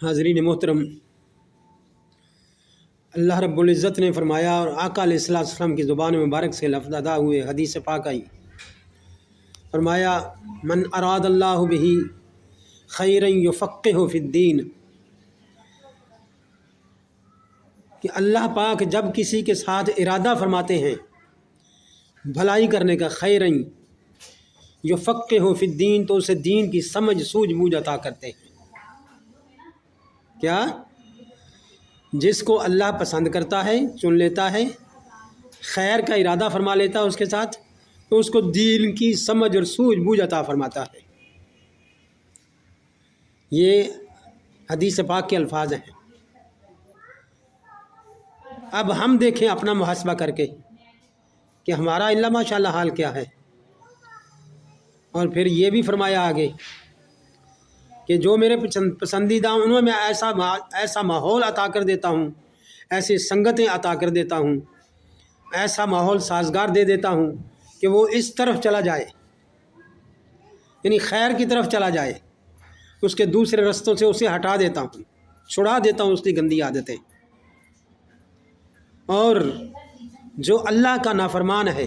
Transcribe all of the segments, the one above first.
حاضرین محترم، اللہ رب العزت نے فرمایا اور آقا علیہ السلام کی زبان مبارک سے لفظ ادا ہوئے، حدیث پاک آئی، فرمایا من اراد اللہ بہ خیرا یفقہہ فی الدین، کہ اللہ پاک جب کسی کے ساتھ ارادہ فرماتے ہیں بھلائی کرنے کا، خیرا یفقہہ فی الدین، تو اسے دین کی سمجھ سوجھ بوجھ عطا کرتے ہیں۔ کیا؟ جس کو اللہ پسند کرتا ہے، چن لیتا ہے، خیر کا ارادہ فرما لیتا ہے اس کے ساتھ، تو اس کو دین کی سمجھ اور سوجھ بوجھ عطا فرماتا ہے۔ یہ حدیث پاک کے الفاظ ہیں۔ اب ہم دیکھیں اپنا محاسبہ کر کے کہ ہمارا اللہ ماشاء اللہ حال کیا ہے۔ اور پھر یہ بھی فرمایا آگے کہ جو میرے پسندیدہ انہوں میں ایسا ماحول عطا کر دیتا ہوں، ایسی سنگتیں عطا کر دیتا ہوں، ایسا ماحول سازگار دے دیتا ہوں کہ وہ اس طرف چلا جائے، یعنی خیر کی طرف چلا جائے، اس کے دوسرے رستوں سے اسے ہٹا دیتا ہوں، چھڑا دیتا ہوں اس کی گندی عادتیں۔ اور جو اللہ کا نافرمان ہے،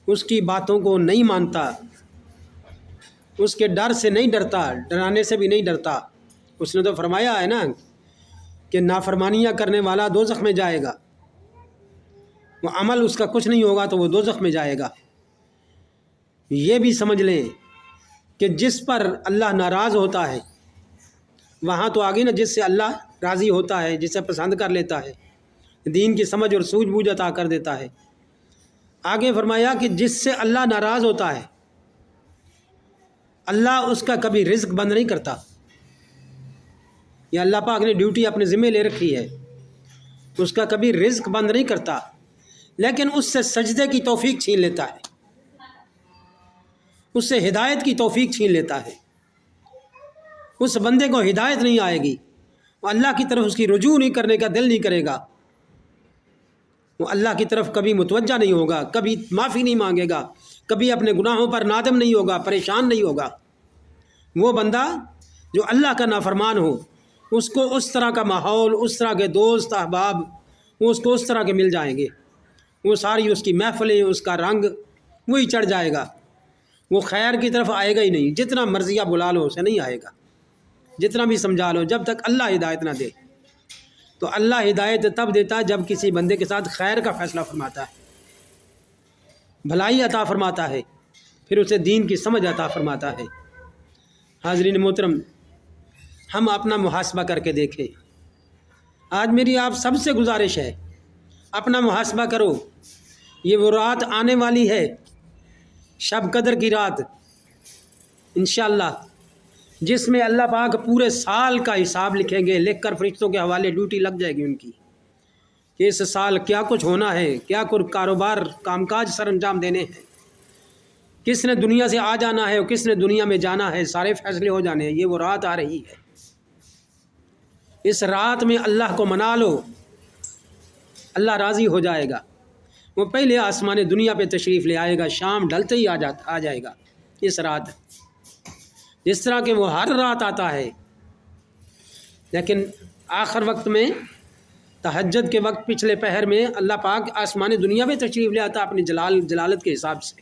اس کی باتوں کو نہیں مانتا، اس کے ڈر سے نہیں ڈرتا، ڈرانے سے بھی نہیں ڈرتا، اس نے تو فرمایا ہے نا کہ نافرمانیاں کرنے والا دوزخ میں جائے گا، وہ عمل اس کا کچھ نہیں ہوگا تو وہ دوزخ میں جائے گا۔ یہ بھی سمجھ لیں کہ جس پر اللہ ناراض ہوتا ہے، وہاں تو آگے نا جس سے اللہ راضی ہوتا ہے، جسے پسند کر لیتا ہے، دین کی سمجھ اور سوجھ بوجھ عطا کر دیتا ہے۔ آگے فرمایا کہ جس سے اللہ ناراض ہوتا ہے، اللہ اس کا کبھی رزق بند نہیں کرتا۔ یہ اللہ پاک نے ڈیوٹی اپنے ذمہ لے رکھی ہے، اس کا کبھی رزق بند نہیں کرتا، لیکن اس سے سجدے کی توفیق چھین لیتا ہے، اس سے ہدایت کی توفیق چھین لیتا ہے۔ اس بندے کو ہدایت نہیں آئے گی، وہ اللہ کی طرف اس کی رجوع نہیں کرنے کا دل نہیں کرے گا، وہ اللہ کی طرف کبھی متوجہ نہیں ہوگا، کبھی معافی نہیں مانگے گا، کبھی اپنے گناہوں پر نادم نہیں ہوگا، پریشان نہیں ہوگا۔ وہ بندہ جو اللہ کا نافرمان ہو، اس کو اس طرح کا ماحول، اس طرح کے دوست احباب، وہ اس کو اس طرح کے مل جائیں گے، وہ ساری اس کی محفلیں، اس کا رنگ وہی چڑھ جائے گا، وہ خیر کی طرف آئے گا ہی نہیں۔ جتنا مرضیہ بلا لو اسے نہیں آئے گا، جتنا بھی سمجھا لو، جب تک اللہ ہدایت نہ دے۔ تو اللہ ہدایت تب دیتا ہے جب کسی بندے کے ساتھ خیر کا فیصلہ فرماتا ہے، بھلائی عطا فرماتا ہے، پھر اسے دین کی سمجھ عطا فرماتا ہے۔ حاضرین محترم، ہم اپنا محاسبہ کر کے دیکھیں۔ آج میری آپ سب سے گزارش ہے، اپنا محاسبہ کرو۔ یہ وہ رات آنے والی ہے، شب قدر کی رات انشاءاللہ، جس میں اللہ پاک پورے سال کا حساب لکھیں گے، لکھ کر فرشتوں کے حوالے ڈیوٹی لگ جائے گی ان کی کہ اس سال کیا کچھ ہونا ہے، کیا کچھ کاروبار کام کاج سر انجام دینے ہیں، کس نے دنیا سے آ جانا ہے اور کس نے دنیا میں جانا ہے، سارے فیصلے ہو جانے ہیں۔ یہ وہ رات آ رہی ہے، اس رات میں اللہ کو منا لو، اللہ راضی ہو جائے گا۔ وہ پہلے آسمان دنیا پہ تشریف لے آئے گا، شام ڈھلتے ہی آ جائے گا اس رات، جس طرح کہ وہ ہر رات آتا ہے۔ لیکن آخر وقت میں، تہجد کے وقت، پچھلے پہر میں اللہ پاک آسمان دنیا میں تشریف لے آتا اپنی جلالت کے حساب سے۔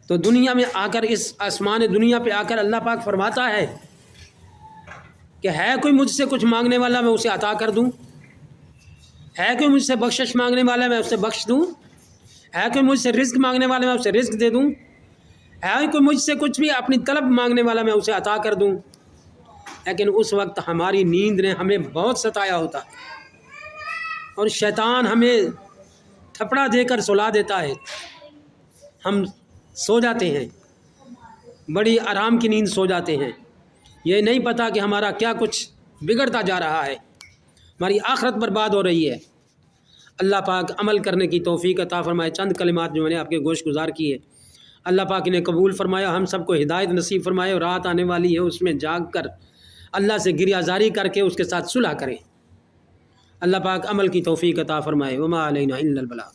تو دنیا میں آ کر، اس آسمان دنیا پہ آ کر اللہ پاک فرماتا ہے کہ ہے کوئی مجھ سے کچھ مانگنے والا، میں اسے عطا کر دوں، ہے کوئی مجھ سے بخشش مانگنے والا، میں اسے بخش دوں، ہے کوئی مجھ سے رزق مانگنے والا، میں اسے رزق دے دوں، ہے کوئی مجھ سے کچھ بھی اپنی طلب مانگنے والا، میں اسے عطا کر دوں۔ لیکن اس وقت ہماری نیند نے ہمیں بہت ستایا ہوتا ہے، اور شیطان ہمیں تھپڑا دے کر سلا دیتا ہے، ہم سو جاتے ہیں، بڑی آرام کی نیند سو جاتے ہیں، یہ نہیں پتہ کہ ہمارا کیا کچھ بگڑتا جا رہا ہے، ہماری آخرت برباد ہو رہی ہے۔ اللہ پاک عمل کرنے کی توفیق عطا فرمائے۔ چند کلمات جو میں نے آپ کے گوش گزار کیے، اللہ پاک نے قبول فرمایا، ہم سب کو ہدایت نصیب فرمائے، اور رات آنے والی ہے، اس میں جاگ کر اللہ سے گریہ زاری کر کے اس کے ساتھ صلح کریں۔ اللہ پاک عمل کی توفیق عطا فرمائے۔ وما علینا الا البلاغ۔